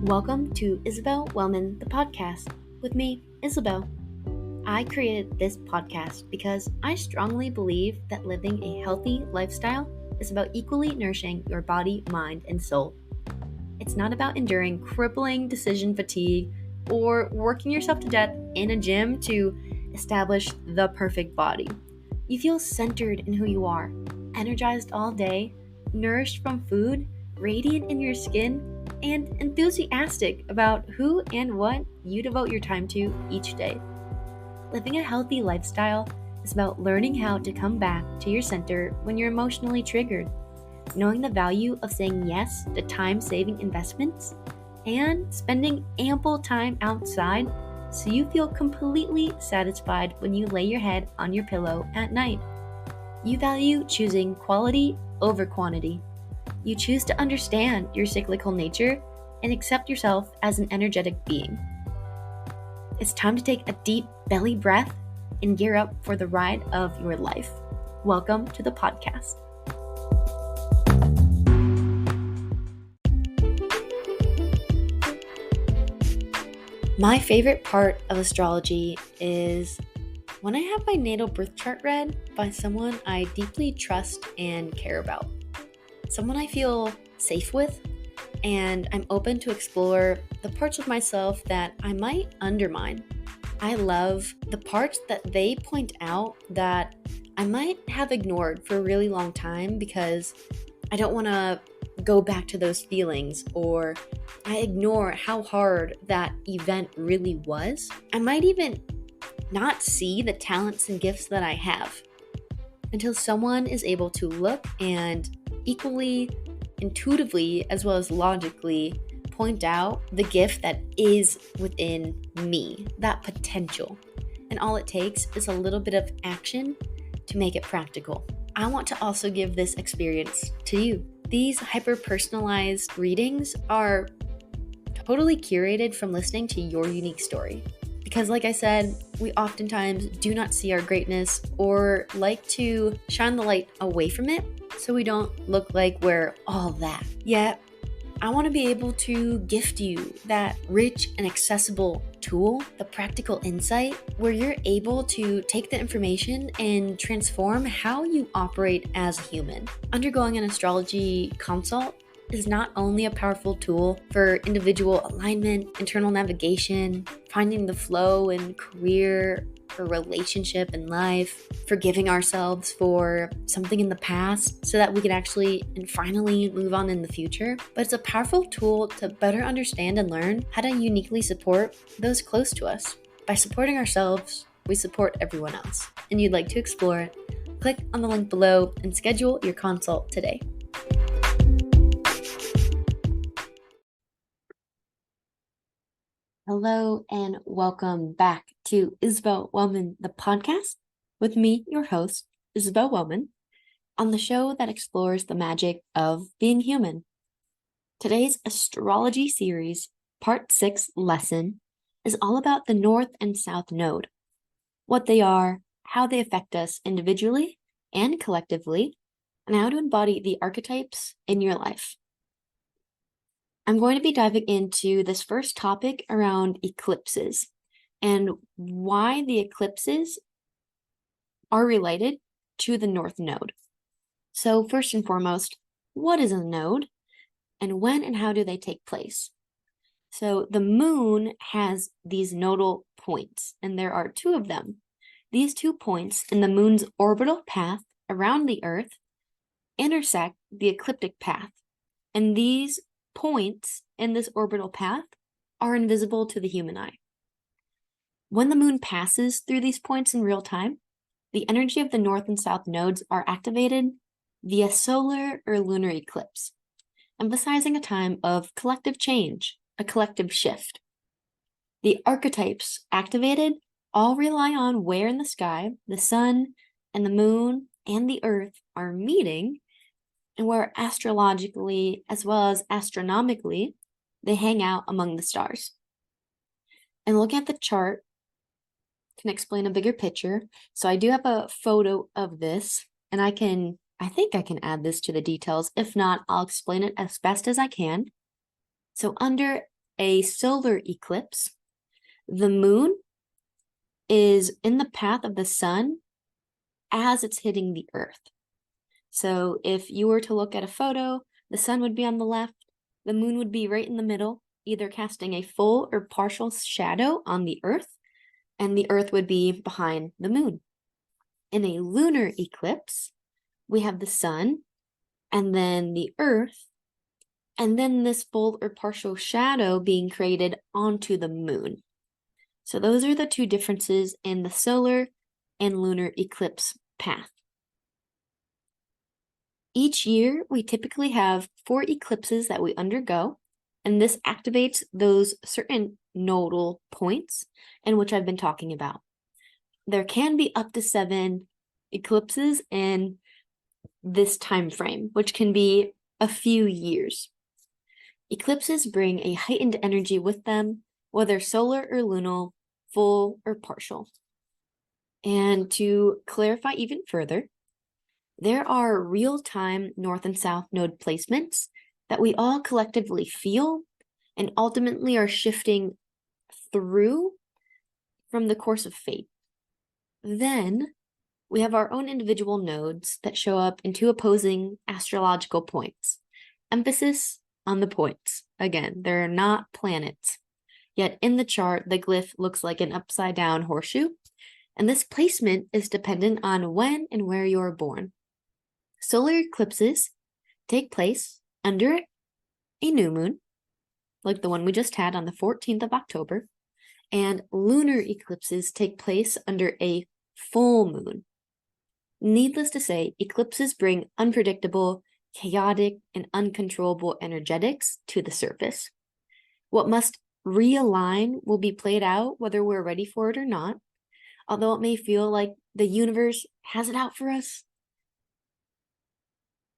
Welcome to Isabelle Wellman, the podcast, with me, Isabelle. I created this podcast because I strongly believe that living a healthy lifestyle is about equally nourishing your body, mind, and soul. It's not about enduring crippling decision fatigue or working yourself to death in a gym to establish the perfect body. You feel centered in who you are, energized all day, nourished from food, radiant in your skin, and enthusiastic about who and what you devote your time to each day. Living a healthy lifestyle is about learning how to come back to your center when you're emotionally triggered, knowing the value of saying yes to time-saving investments, and spending ample time outside so you feel completely satisfied when you lay your head on your pillow at night. You value choosing quality over quantity. You choose to understand your cyclical nature and accept yourself as an energetic being. It's time to take a deep belly breath and gear up for the ride of your life. Welcome to the podcast. My favorite part of astrology is when I have my natal birth chart read by someone I deeply trust and care about. Someone I feel safe with, and I'm open to explore the parts of myself that I might undermine. I love the parts that they point out that I might have ignored for a really long time because I don't want to go back to those feelings, or I ignore how hard that event really was. I might even not see the talents and gifts that I have until someone is able to look and equally intuitively as well as logically point out the gift that is within me, that potential. And all it takes is a little bit of action to make it practical. I want to also give this experience to you. These hyper-personalized readings are totally curated from listening to your unique story. Because like I said, we oftentimes do not see our greatness or like to shine the light away from it so we don't look like we're all that. Yet, I want to be able to gift you that rich and accessible tool, the practical insight, where you're able to take the information and transform how you operate as a human. Undergoing an astrology consult is not only a powerful tool for individual alignment, internal navigation, finding the flow in career or relationship in life, forgiving ourselves for something in the past so that we can actually and finally move on in the future. But it's a powerful tool to better understand and learn how to uniquely support those close to us. By supporting ourselves, we support everyone else. And you'd like to explore it? Click on the link below and schedule your consult today. Hello and welcome back to Isabelle Wellman, the podcast, with me, your host, Isabelle Wellman, on the show that explores the magic of being human. Today's Astrology Series, Part 6 lesson, is all about the North and South Node, what they are, how they affect us individually and collectively, and how to embody the archetypes in your life. I'm going to be diving into this first topic around eclipses and why the eclipses are related to the North Node. So first and foremost, what is a node and when and how do they take place? So the moon has these nodal points, and there are two of them. These 2 points in the moon's orbital path around the Earth intersect the ecliptic path, and these points in this orbital path are invisible to the human eye. When the moon passes through these points in real time, the energy of the north and south nodes are activated via solar or lunar eclipse, emphasizing a time of collective change, a collective shift. The archetypes activated all rely on where in the sky the sun and the moon and the earth are meeting, and where astrologically as well as astronomically they hang out among the stars. And looking at the chart can explain a bigger picture. So I do have a photo of this, and I think I can add this to the details. If not, I'll explain it as best as I can. So under a solar eclipse, the moon is in the path of the sun as it's hitting the earth. So if you were to look at a photo, the sun would be on the left, the moon would be right in the middle, either casting a full or partial shadow on the earth, and the earth would be behind the moon. In a lunar eclipse, we have the sun, and then the earth, and then this full or partial shadow being created onto the moon. So those are the two differences in the solar and lunar eclipse path. Each year, we typically have 4 eclipses that we undergo, and this activates those certain nodal points in which I've been talking about. There can be up to 7 eclipses in this time frame, which can be a few years. Eclipses bring a heightened energy with them, whether solar or lunar, full or partial. And to clarify even further, there are real-time north and south node placements that we all collectively feel and ultimately are shifting through from the course of fate. Then we have our own individual nodes that show up in 2 opposing astrological points. Emphasis on the points. Again, they're not planets. Yet in the chart, the glyph looks like an upside-down horseshoe, and this placement is dependent on when and where you are born. Solar eclipses take place under a new moon, like the one we just had on the 14th of October, and lunar eclipses take place under a full moon. Needless to say, eclipses bring unpredictable, chaotic, and uncontrollable energetics to the surface. What must realign will be played out whether we're ready for it or not, although it may feel like the universe has it out for us.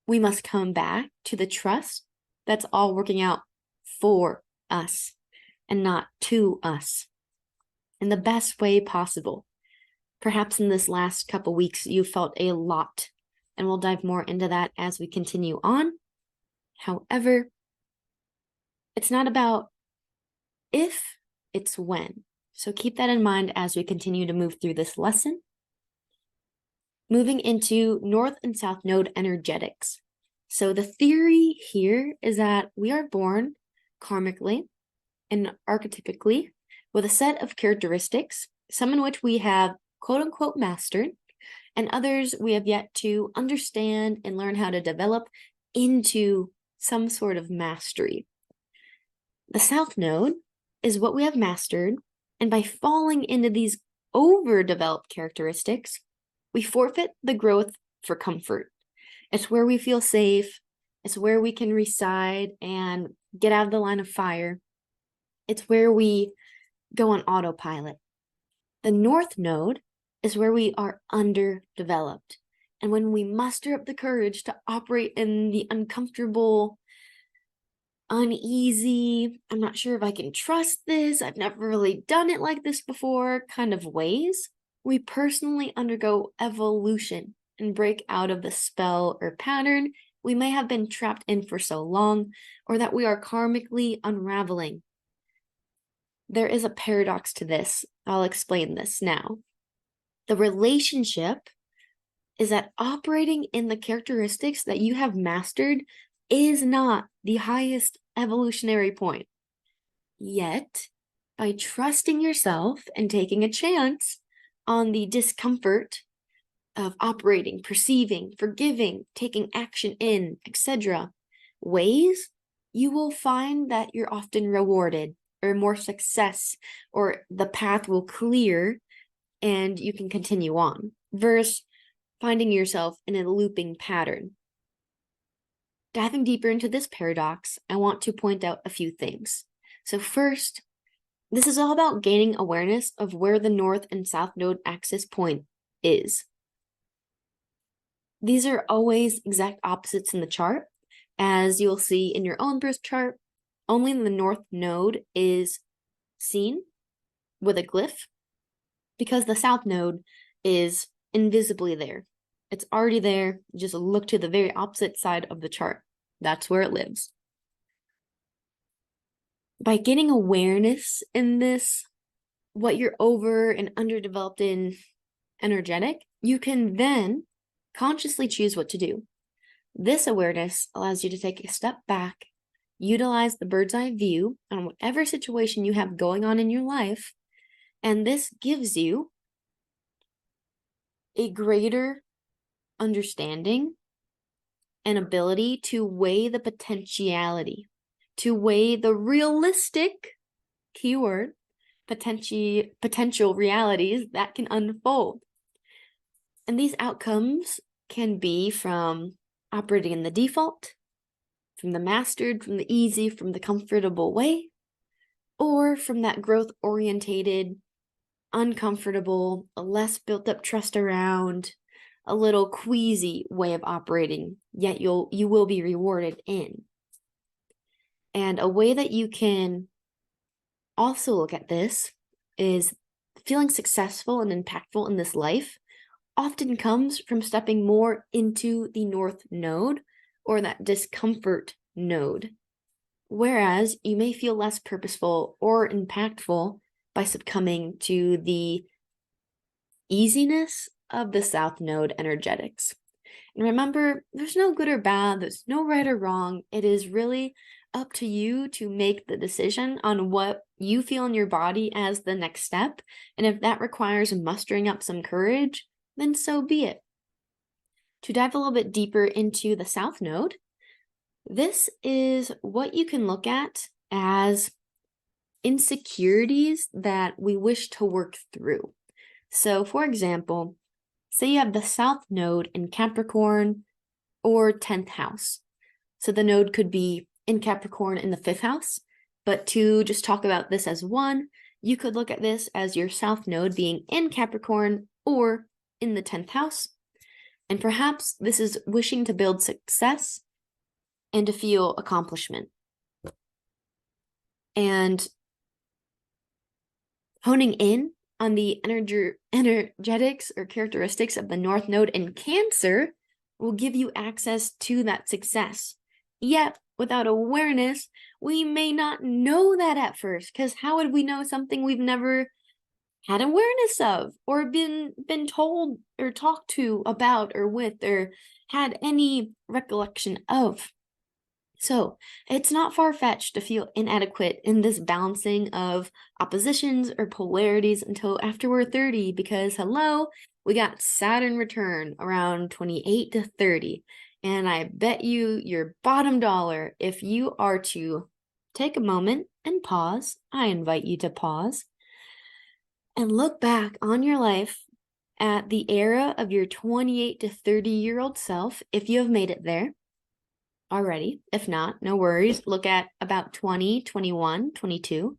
We must come back to the trust that's all working out for us and not to us in the best way possible. Perhaps in this last couple weeks, you felt a lot, and we'll dive more into that as we continue on. However, it's not about if, it's when. So keep that in mind as we continue to move through this lesson. Moving into North and South Node energetics. So the theory here is that we are born karmically and archetypically with a set of characteristics, some in which we have quote-unquote mastered, and others we have yet to understand and learn how to develop into some sort of mastery. The South Node is what we have mastered, and by falling into these overdeveloped characteristics, we forfeit the growth for comfort. It's where we feel safe. It's where we can reside and get out of the line of fire. It's where we go on autopilot. The North Node is where we are underdeveloped. And when we muster up the courage to operate in the uncomfortable, uneasy, I'm not sure if I can trust this, I've never really done it like this before kind of ways, we personally undergo evolution and break out of the spell or pattern we may have been trapped in for so long, or that we are karmically unraveling. There is a paradox to this. I'll explain this now. The relationship is that operating in the characteristics that you have mastered is not the highest evolutionary point. Yet, by trusting yourself and taking a chance on the discomfort of operating, perceiving, forgiving, taking action in, etc., ways, you will find that you're often rewarded or more success, or the path will clear and you can continue on, versus finding yourself in a looping pattern. Diving deeper into this paradox, I want to point out a few things. So first, this is all about gaining awareness of where the North and South Node axis point is. These are always exact opposites in the chart. As you'll see in your own birth chart, only the North Node is seen with a glyph because the South Node is invisibly there. It's already there. Just look to the very opposite side of the chart. That's where it lives. By getting awareness in this, what you're over and underdeveloped in energetic, you can then consciously choose what to do. This awareness allows you to take a step back, utilize the bird's eye view on whatever situation you have going on in your life, and this gives you a greater understanding and ability to weigh the potentiality, to weigh the realistic, keyword, potential realities that can unfold. And these outcomes can be from operating in the default, from the mastered, from the easy, from the comfortable way, or from that growth-orientated, uncomfortable, a less built-up trust around, a little queasy way of operating, yet you will be rewarded in. And a way that you can also look at this is feeling successful and impactful in this life often comes from stepping more into the North Node or that discomfort node. Whereas you may feel less purposeful or impactful by succumbing to the easiness of the South Node energetics. And remember, there's no good or bad, there's no right or wrong. It is really up to you to make the decision on what you feel in your body as the next step. And if that requires mustering up some courage, then so be it. To dive a little bit deeper into the South Node, this is what you can look at as insecurities that we wish to work through. So, for example, say you have the South Node in Capricorn or 10th house. So the node could be in Capricorn in the 5th house, but to just talk about this as one, you could look at this as your South Node being in Capricorn or in the 10th house. And perhaps this is wishing to build success and to feel accomplishment. And honing in on the energetics or characteristics of the North Node in Cancer will give you access to that success. Yet, without awareness, we may not know that at first, because how would we know something we've never had awareness of or been told or talked to about or with or had any recollection of? So it's not far-fetched to feel inadequate in this balancing of oppositions or polarities until after we're 30, because hello, we got Saturn return around 28 to 30. And I bet you your bottom dollar, if you are to take a moment and pause, I invite you to pause and look back on your life at the era of your 28 to 30-year-old self, if you have made it there already. If not, no worries. Look at about 20, 21, 22,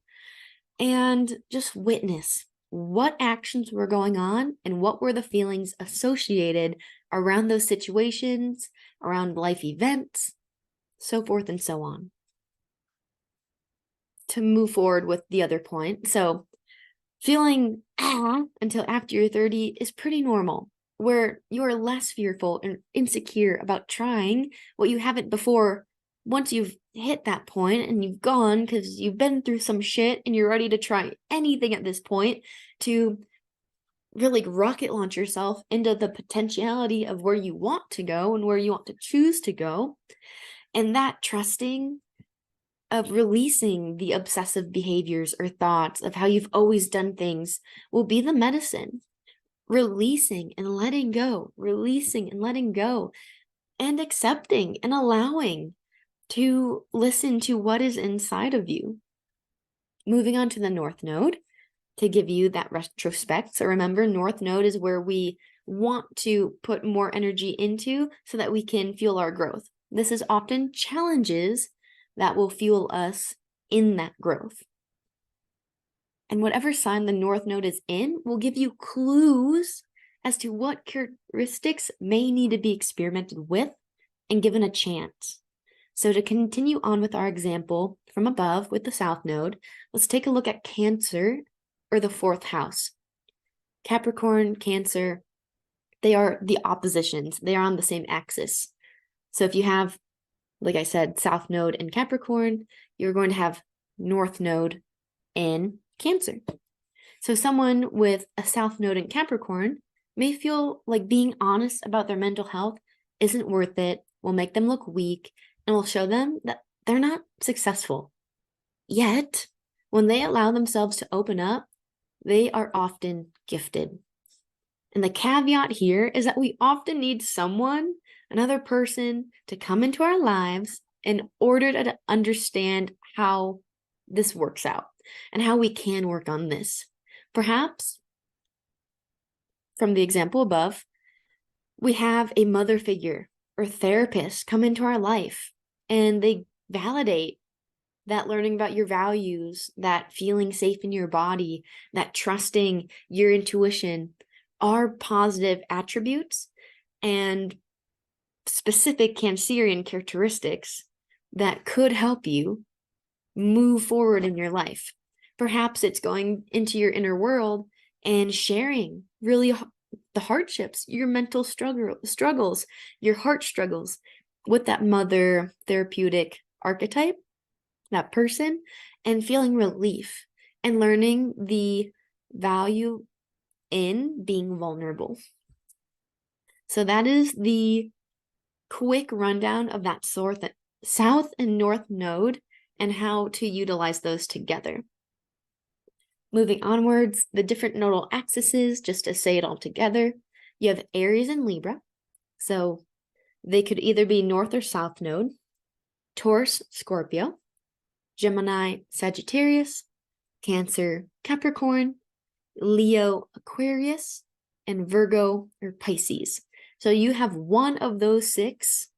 and just witness what actions were going on and what were the feelings associated around those situations, around life events, so forth and so on. To move forward with the other point, so feeling until after you're 30 is pretty normal, where you're less fearful and insecure about trying what you haven't before. Once you've hit that point and you've gone because you've been through some shit and you're ready to try anything at this point to really rocket launch yourself into the potentiality of where you want to go and where you want to choose to go. And that trusting of releasing the obsessive behaviors or thoughts of how you've always done things will be the medicine. Releasing and letting go, releasing and letting go, and accepting and allowing to listen to what is inside of you. Moving on to the North Node to give you that retrospect. So remember, North Node is where we want to put more energy into so that we can fuel our growth. This is often challenges that will fuel us in that growth. And whatever sign the North Node is in will give you clues as to what characteristics may need to be experimented with and given a chance. So to continue on with our example from above with the South Node, let's take a look at Cancer or the 4th house. Capricorn, Cancer, they are the oppositions. They are on the same axis. So if you have, like I said, South Node in Capricorn, you're going to have north node in Cancer. So someone with a south node in Capricorn may feel like being honest about their mental health isn't worth it, will make them look weak, and will show them that they're not successful. Yet, when they allow themselves to open up, they are often gifted. And the caveat here is that we often need someone, another person, to come into our lives in order to understand how this works out and how we can work on this. Perhaps, from the example above, we have a mother figure or therapist come into our life and they validate that learning about your values, that feeling safe in your body, that trusting your intuition are positive attributes and specific Cancerian characteristics that could help you move forward in your life. Perhaps it's going into your inner world and sharing really the hardships, your mental struggles, your heart struggles with that mother therapeutic archetype, that person, and feeling relief and learning the value in being vulnerable. So that is the quick rundown of that south and north node and how to utilize those together. Moving onwards, the different nodal axes, just to say it all together, you have Aries and Libra. So they could either be north or south node, taurus-scorpio, Gemini, Sagittarius, Cancer, Capricorn, Leo, Aquarius, and Virgo or Pisces. So you have one of those 6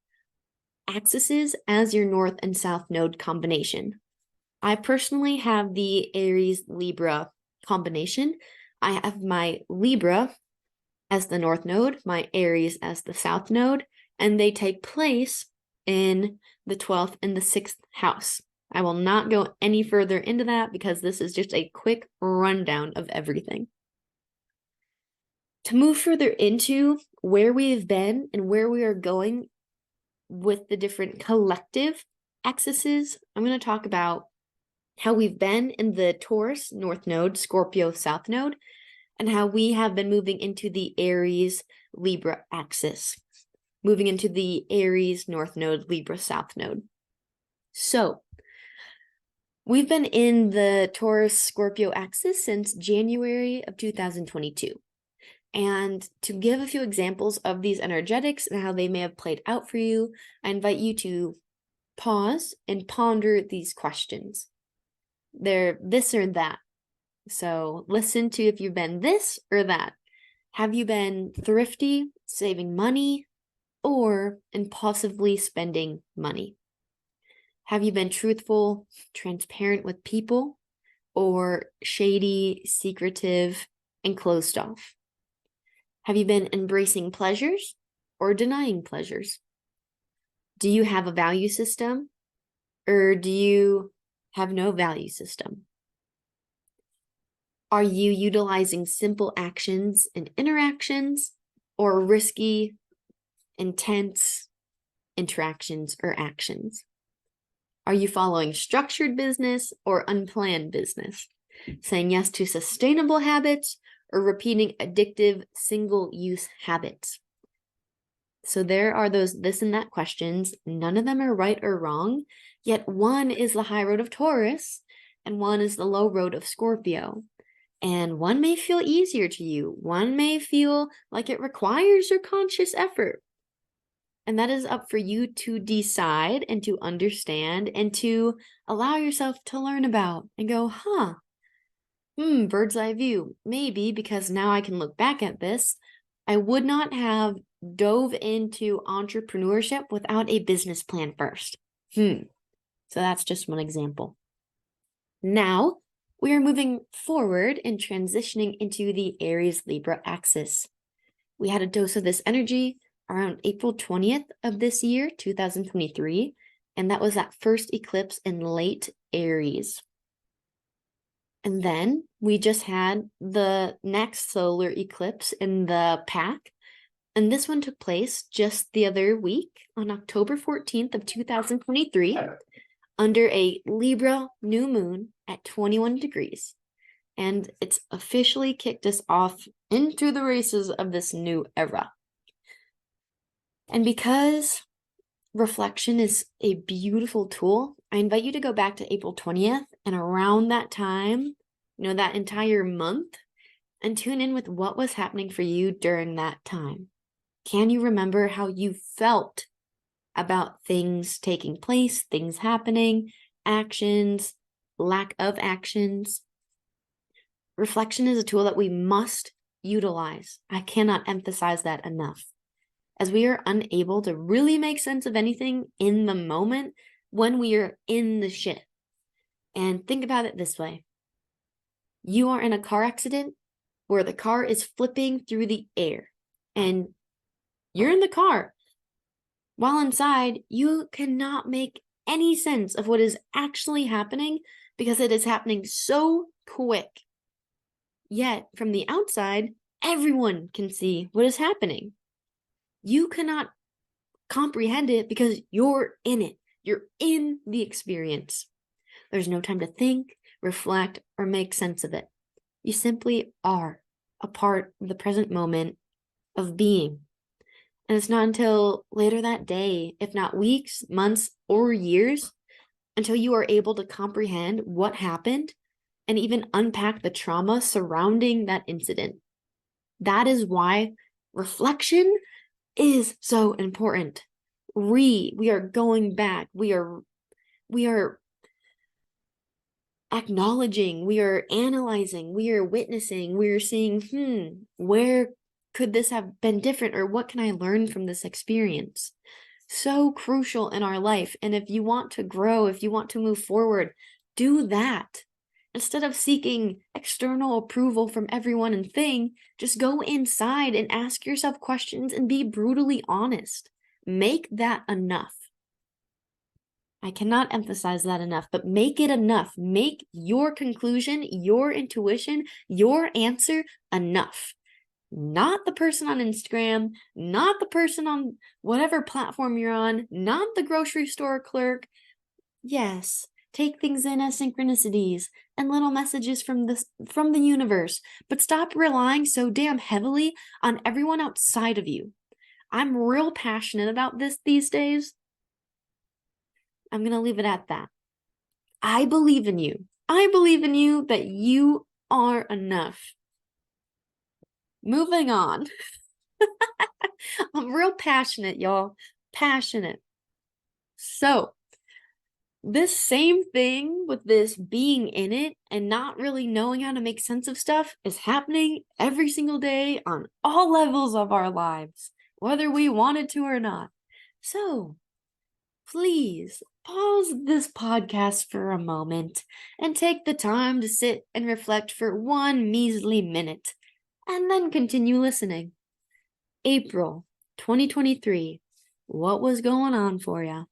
axes as your north and south node combination. I personally have the Aries Libra combination. I have my Libra as the north node, my Aries as the south node, and they take place in the 12th and the 6th house. I will not go any further into that because this is just a quick rundown of everything. To move further into where we've been and where we are going with the different collective axes, I'm going to talk about how we've been in the Taurus north node, Scorpio south node, and how we have been moving into the Aries Libra axis, moving into the Aries north node, Libra south node. So we've been in the Taurus-Scorpio axis since January of 2022. And to give a few examples of these energetics and how they may have played out for you, I invite you to pause and ponder these questions. They're this or that. So listen to if you've been this or that. Have you been thrifty, saving money, or impulsively spending money? Have you been truthful, transparent with people, or shady, secretive, and closed off? Have you been embracing pleasures or denying pleasures? Do you have a value system, or do you have no value system? Are you utilizing simple actions and interactions, or risky, intense interactions or actions? Are you following structured business or unplanned business? Saying yes to sustainable habits or repeating addictive single-use habits? So there are those this and that questions. None of them are right or wrong, yet one is the high road of Taurus and one is the low road of Scorpio. And one may feel easier to you. One may feel like it requires your conscious effort. And that is up for you to decide and to understand and to allow yourself to learn about and go, bird's eye view. Maybe because now I can look back at this, I would not have dove into entrepreneurship without a business plan first. So that's just one example. Now we are moving forward and transitioning into the Aries Libra axis. We had a dose of this energy around April 20th of this year, 2023, and that was that first eclipse in late Aries. And then we just had the next solar eclipse in the pack, and this one took place just the other week on October 14th of 2023. under a Libra new moon at 21 degrees. And it's officially kicked us off into the races of this new era. And because reflection is a beautiful tool, I invite you to go back to April 20th and around that time, that entire month, and tune in with what was happening for you during that time. Can you remember how you felt about things taking place, things happening, actions, lack of actions? Reflection is a tool that we must utilize. I cannot emphasize that enough, as we are unable to really make sense of anything in the moment when we are in the shit. And think about it this way. You are in a car accident where the car is flipping through the air, and you're in the car. While inside, you cannot make any sense of what is actually happening because it is happening so quick. Yet, from the outside, everyone can see what is happening. You cannot comprehend it because you're in it. You're in the experience. There's no time to think, reflect, or make sense of it. You simply are a part of the present moment of being. And it's not until later that day, if not weeks, months, or years, until you are able to comprehend what happened and even unpack the trauma surrounding that incident. That is why reflection is so important. We are going back. We are acknowledging, we are analyzing, we are witnessing, we are seeing, where could this have been different, or what can I learn from this experience? So crucial in our life. And if you want to grow, if you want to move forward, do that. Instead of seeking external approval from everyone and thing, just go inside and ask yourself questions and be brutally honest. Make that enough. I cannot emphasize that enough, but make it enough. Make your conclusion, your intuition, your answer enough. Not the person on Instagram, not the person on whatever platform you're on, not the grocery store clerk. Yes, take things in as synchronicities and little messages from the universe, but stop relying so damn heavily on everyone outside of you. I'm real passionate about this these days. I'm going to leave it at that. I believe in you. I believe in you that you are enough. Moving on. I'm real passionate, y'all. Passionate. So, this same thing with this being in it and not really knowing how to make sense of stuff is happening every single day on all levels of our lives, whether we wanted to or not. So, please pause this podcast for a moment and take the time to sit and reflect for one measly minute, and then continue listening. April 2023, what was going on for you?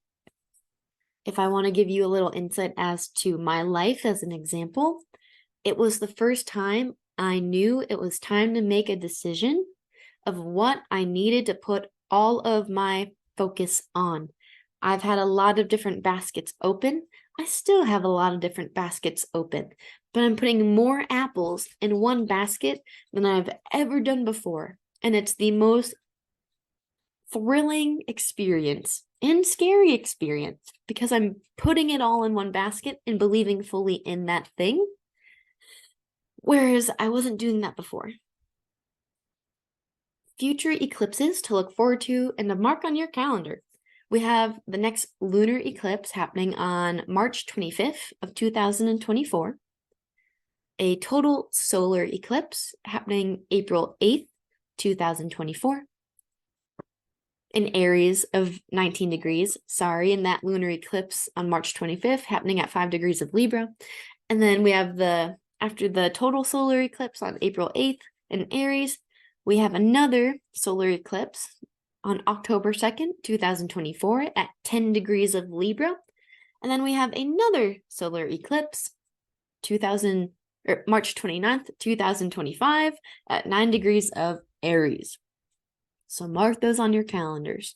If I want to give you a little insight as to my life as an example, it was the first time I knew it was time to make a decision of what I needed to put all of my focus on. I've had a lot of different baskets open. I still have a lot of different baskets open, but I'm putting more apples in one basket than I've ever done before. And it's the most thrilling experience and scary experience because I'm putting it all in one basket and believing fully in that thing, whereas I wasn't doing that before. Future eclipses to look forward to and to mark on your calendar. We have the next lunar eclipse happening on March 25th of 2024. A total solar eclipse happening April 8th, 2024. An Aries of 19 degrees, and that lunar eclipse on March 25th happening at 5 degrees of Libra. And then we have after the total solar eclipse on April 8th in Aries, we have another solar eclipse on October 2nd, 2024 at 10 degrees of Libra. And then we have another solar eclipse March 29th, 2025 at 9 degrees of Aries. So mark those on your calendars.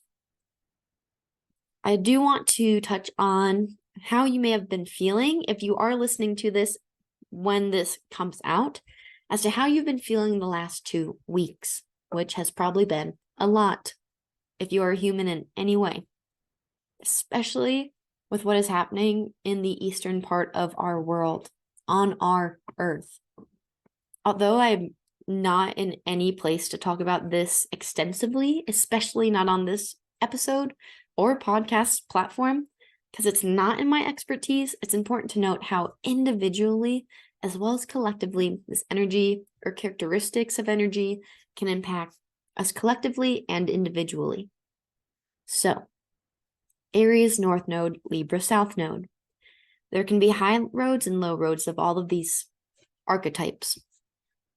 I do want to touch on how you may have been feeling if you are listening to this when this comes out, as to how you've been feeling the last 2 weeks, which has probably been a lot if you are human in any way, especially with what is happening in the eastern part of our world, on our earth. Although I'm not in any place to talk about this extensively, especially not on this episode or podcast platform, because it's not in my expertise, it's important to note how individually as well as collectively this energy or characteristics of energy can impact us collectively and individually. So, Aries North Node, Libra South Node. There can be high roads and low roads of all of these archetypes.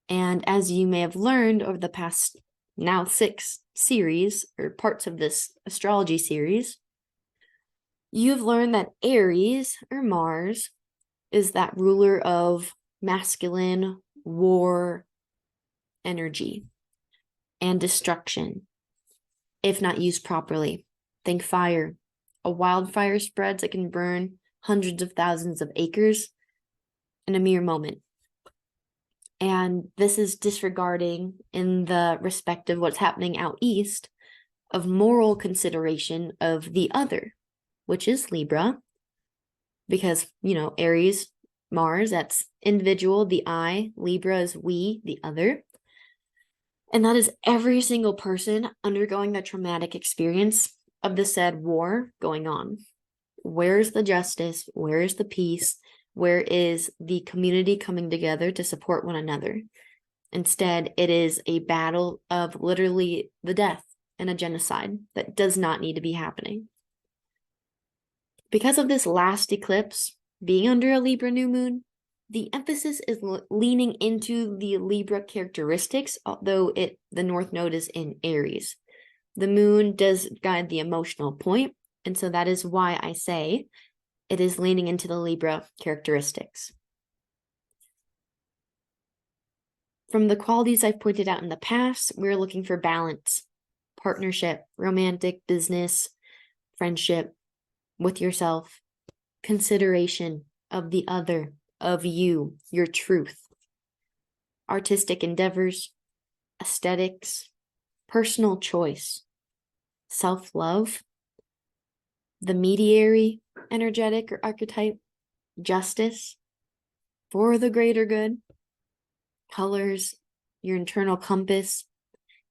And as you may have learned over the past now 6 series or parts of this astrology series, you've learned that Aries or Mars is that ruler of masculine war energy and destruction, if not used properly. Think fire. A wildfire spreads, it can burn hundreds of thousands of acres in a mere moment. And this is disregarding, in the respect of what's happening out east, of moral consideration of the other, which is Libra. Because, Aries, Mars, that's individual, the I, Libra is we, the other. And that is every single person undergoing the traumatic experience of the said war going on. Where's the justice? Where is the peace? Where is the community coming together to support one another? Instead, it is a battle of literally the death and a genocide that does not need to be happening. Because of this last eclipse being under a Libra new moon, the emphasis is leaning into the Libra characteristics, although the North Node is in Aries. The moon does guide the emotional point, and so that is why I say it is leaning into the Libra characteristics. From the qualities I've pointed out in the past, we're looking for balance, partnership, romantic, business, friendship with yourself, consideration of the other, of you, your truth, artistic endeavors, aesthetics, personal choice, self-love, the mediary energetic or archetype, justice, for the greater good, colors, your internal compass,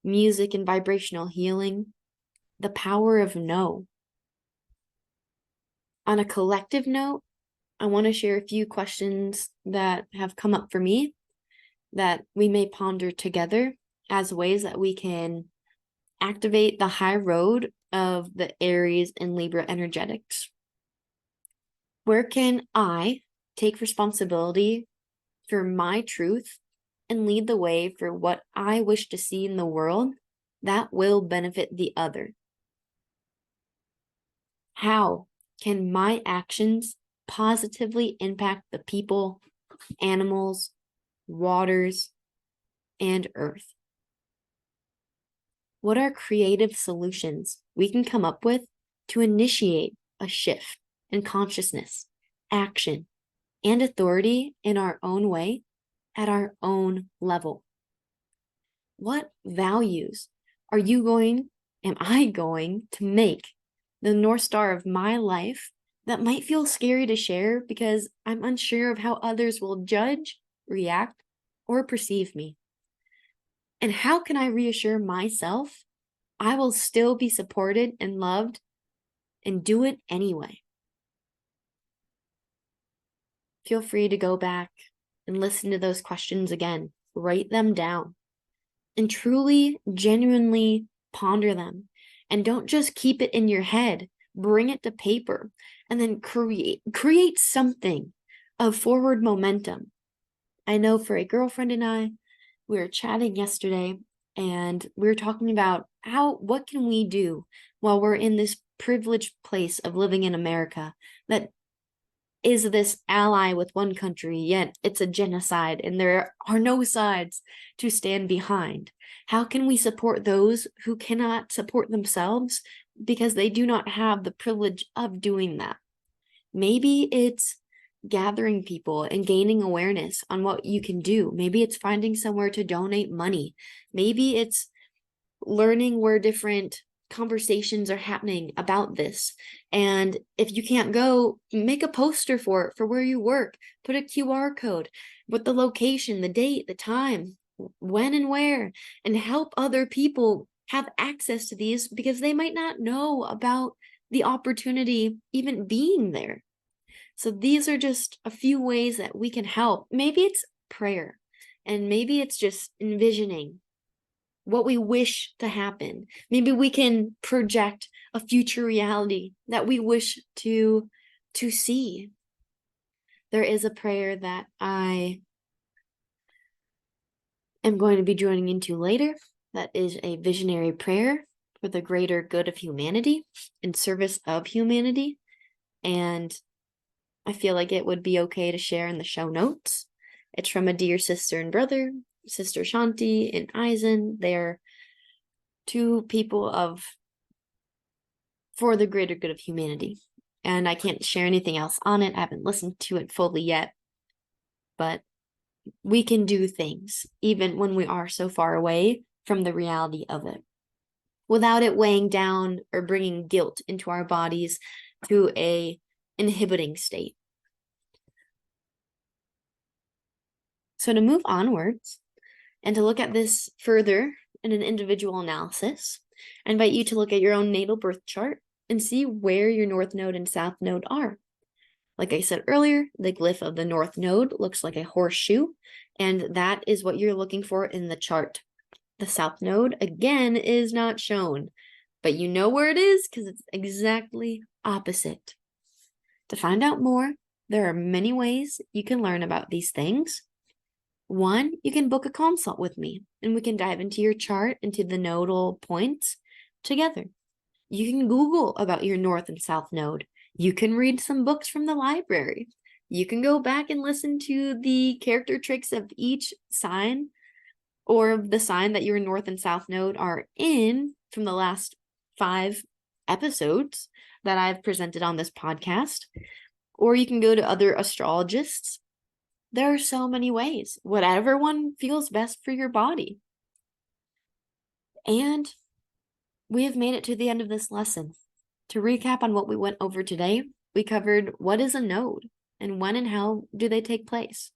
music and vibrational healing, the power of no. On a collective note, I want to share a few questions that have come up for me that we may ponder together as ways that we can activate the high road of the Aries and Libra energetics. Where can I take responsibility for my truth and lead the way for what I wish to see in the world that will benefit the other? How can my actions positively impact the people, animals, waters, and earth? What are creative solutions we can come up with to initiate a shift in consciousness, action, and authority in our own way at our own level? What values am I going to make the North Star of my life that might feel scary to share because I'm unsure of how others will judge, react, or perceive me? And how can I reassure myself I will still be supported and loved and do it anyway? Feel free to go back and listen to those questions again. Write them down and truly, genuinely ponder them. And don't just keep it in your head. Bring it to paper and then create something of forward momentum. I know for a girlfriend and I, we were chatting yesterday and we were talking about what can we do while we're in this privileged place of living in America that is this ally with one country, yet it's a genocide and there are no sides to stand behind. How can we support those who cannot support themselves because they do not have the privilege of doing that? Maybe it's gathering people and gaining awareness on what you can do. Maybe it's finding somewhere to donate money. Maybe it's learning where different conversations are happening about this. And if you can't go, make a poster for it, for where you work. Put a QR code with the location, the date, the time, when and where, and help other people have access to these because they might not know about the opportunity even being there. So these are just a few ways that we can help. Maybe it's prayer, and maybe it's just envisioning what we wish to happen. Maybe we can project a future reality that we wish to see. There is a prayer that I am going to be joining into later. That is a visionary prayer for the greater good of humanity, in service of humanity. And I feel like it would be okay to share in the show notes. It's from a dear sister and brother, Sister Shanti and Eisen. They're two people for the greater good of humanity. And I can't share anything else on it. I haven't listened to it fully yet. But we can do things, even when we are so far away from the reality of it, without it weighing down or bringing guilt into our bodies to a inhibiting state. So to move onwards and to look at this further in an individual analysis, I invite you to look at your own natal birth chart and see where your North Node and South Node are. Like I said earlier, the glyph of the North Node looks like a horseshoe, and that is what you're looking for in the chart. The South Node, again, is not shown, but you know where it is because it's exactly opposite. To find out more, there are many ways you can learn about these things. One, you can book a consult with me, and we can dive into your chart, into the nodal points together. You can Google about your North and South Node. You can read some books from the library. You can go back and listen to the character traits of each sign, or the sign that your North and South Node are in from the last 5 episodes that I've presented on this podcast. Or you can go to other astrologists. There are so many ways, whatever one feels best for your body. And we have made it to the end of this lesson. To recap on what we went over today, we covered what is a node and when and how do they take place.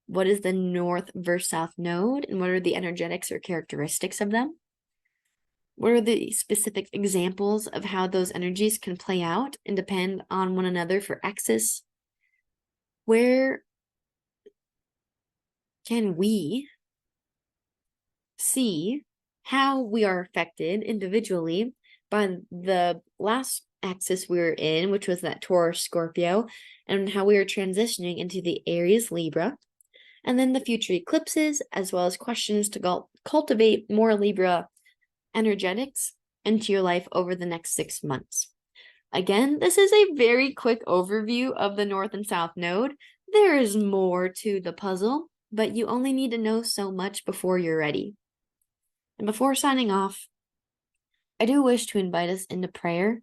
What is the North versus South node and what are the energetics or characteristics of them? What are the specific examples of how those energies can play out and depend on one another for axis? Where can we see how we are affected individually by the last axis we were in, which was that taurus-scorpio, and how we are transitioning into the Aries Libra, and then the future eclipses, as well as questions to cultivate more Libra energetics into your life over the next 6 months. Again, this is a very quick overview of the North and South Node. There is more to the puzzle, but you only need to know so much before you're ready. And before signing off, I do wish to invite us into prayer,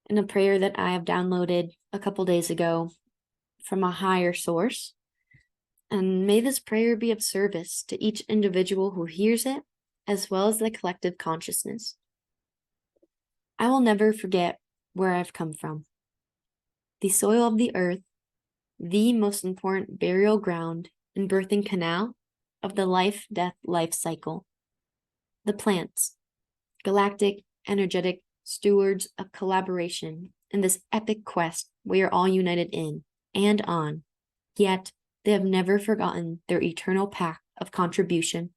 in a prayer that I have downloaded a couple days ago from a higher source. And may this prayer be of service to each individual who hears it, as well as the collective consciousness. I will never forget where I've come from. The soil of the earth, the most important burial ground and birthing canal of the life-death-life cycle. The plants, galactic, energetic stewards of collaboration in this epic quest we are all united in and on, yet they have never forgotten their eternal pact of contribution.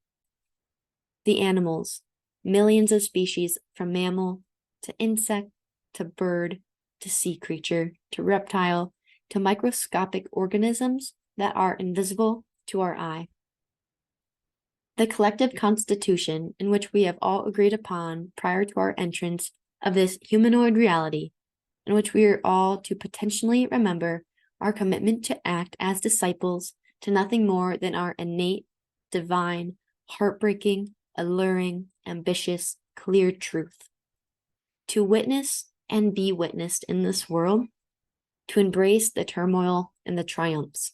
The animals, millions of species from mammal to insect to bird to sea creature to reptile to microscopic organisms that are invisible to our eye. The collective constitution in which we have all agreed upon prior to our entrance of this humanoid reality, in which we are all to potentially remember our commitment to act as disciples to nothing more than our innate, divine, heartbreaking, alluring, ambitious, clear truth. To witness and be witnessed in this world, to embrace the turmoil and the triumphs.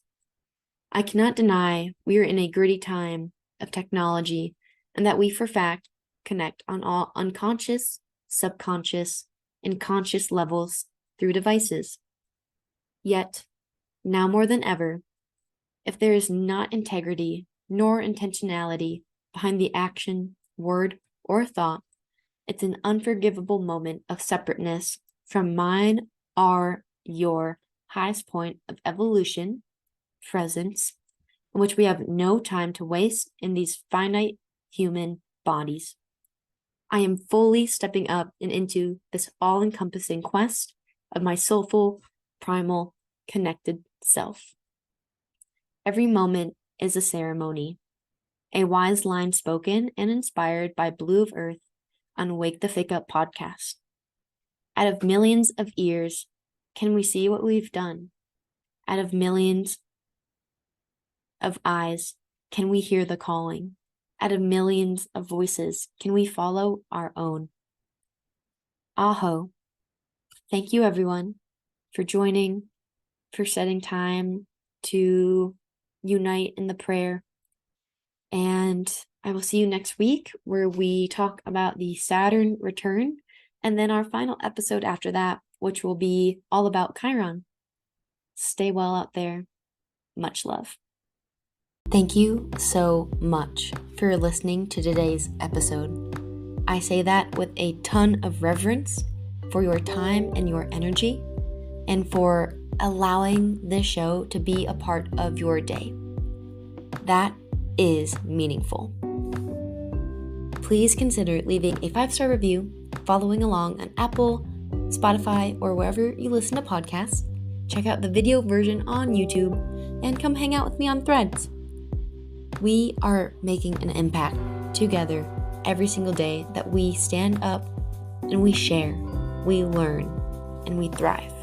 I cannot deny we are in a gritty time of technology and that we for fact connect on all unconscious, subconscious, and conscious levels through devices. Yet, now more than ever, if there is not integrity nor intentionality behind the action, word, or thought, it's an unforgivable moment of separateness from mine, our, your highest point of evolution, presence, in which we have no time to waste in these finite human bodies. I am fully stepping up and into this all-encompassing quest of my soulful, primal, connected self. Every moment is a ceremony, a wise line spoken and inspired by Blue of Earth on Wake the Fake Up podcast. Out of millions of ears, can we see what we've done? Out of millions of eyes, can we hear the calling? Out of millions of voices, can we follow our own? Aho. Thank you, everyone, for joining, for setting time to unite in the prayer. And I will see you next week where we talk about the Saturn return, and then our final episode after that, which will be all about Chiron. Stay well out there. Much love. Thank you so much for listening to today's episode. I say that with a ton of reverence for your time and your energy, and for allowing this show to be a part of your day. That is meaningful. Please consider leaving a 5-star review, following along on Apple, Spotify, or wherever you listen to podcasts. Check out the video version on YouTube, and come hang out with me on Threads. We are making an impact together every single day that we stand up and we share, we learn, and we thrive.